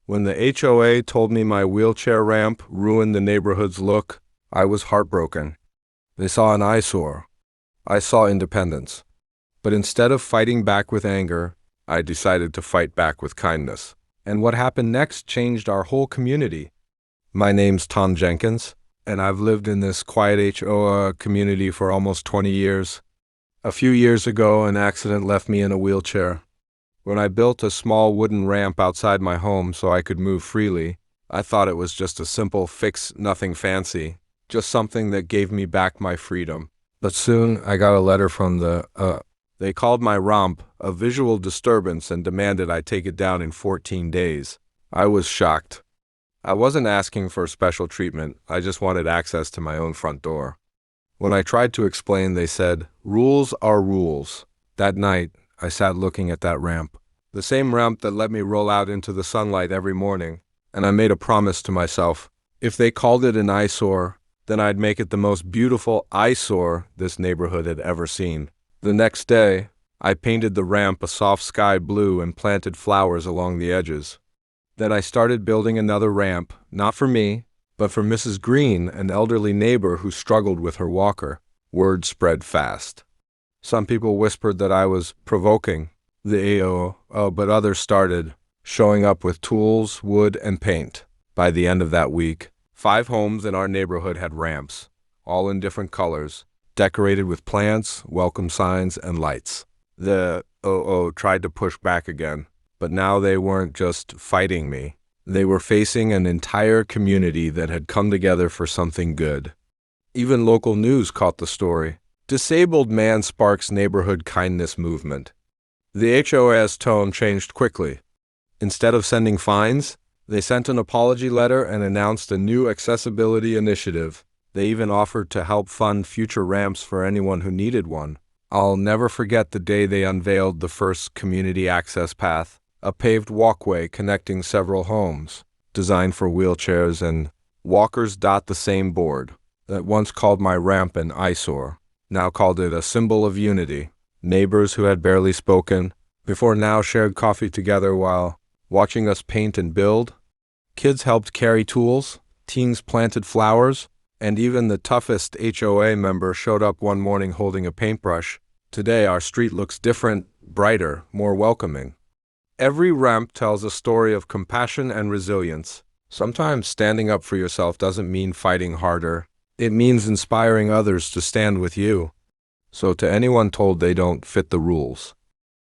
When the HOA told me my wheelchair ramp ruined the neighborhood's look, I was heartbroken. They saw an eyesore. I saw independence. But instead of fighting back with anger, I decided to fight back with kindness. And what happened next changed our whole community. My name's Tom Jenkins, and I've lived in this quiet HOA community for almost 20 years. A few years ago, an accident left me in a wheelchair. When I built a small wooden ramp outside my home so I could move freely, I thought it was just a simple fix, nothing fancy, just something that gave me back my freedom. But soon I got a letter from they called my ramp a visual disturbance and demanded I take it down in 14 days. I was shocked. I wasn't asking for special treatment, I just wanted access to my own front door. When I tried to explain, they said, "Rules are rules." That night, I sat looking at that ramp, the same ramp that let me roll out into the sunlight every morning, and I made a promise to myself. If they called it an eyesore, then I'd make it the most beautiful eyesore this neighborhood had ever seen. The next day, I painted the ramp a soft sky blue and planted flowers along the edges. Then I started building another ramp, not for me, but for Mrs. Green, an elderly neighbor who struggled with her walker. Word spread fast. Some people whispered that I was provoking the AO, but others started showing up with tools, wood, and paint. By the end of that week, 5 homes in our neighborhood had ramps, all in different colors, decorated with plants, welcome signs, and lights. The OO tried to push back again, but now they weren't just fighting me. They were facing an entire community that had come together for something good. Even local news caught the story. Disabled man sparks neighborhood kindness movement. The HOA's tone changed quickly. Instead of sending fines, they sent an apology letter and announced a new accessibility initiative. They even offered to help fund future ramps for anyone who needed one. I'll never forget the day they unveiled the first community access path, a paved walkway connecting several homes, designed for wheelchairs and walkers. The same board that once called my ramp an eyesore now called it a symbol of unity. Neighbors who had barely spoken before now shared coffee together while watching us paint and build. Kids helped carry tools, teens planted flowers, and even the toughest HOA member showed up one morning holding a paintbrush. Today our street looks different, brighter, more welcoming. Every ramp tells a story of compassion and resilience. Sometimes standing up for yourself doesn't mean fighting harder. It means inspiring others to stand with you. So to anyone told they don't fit the rules,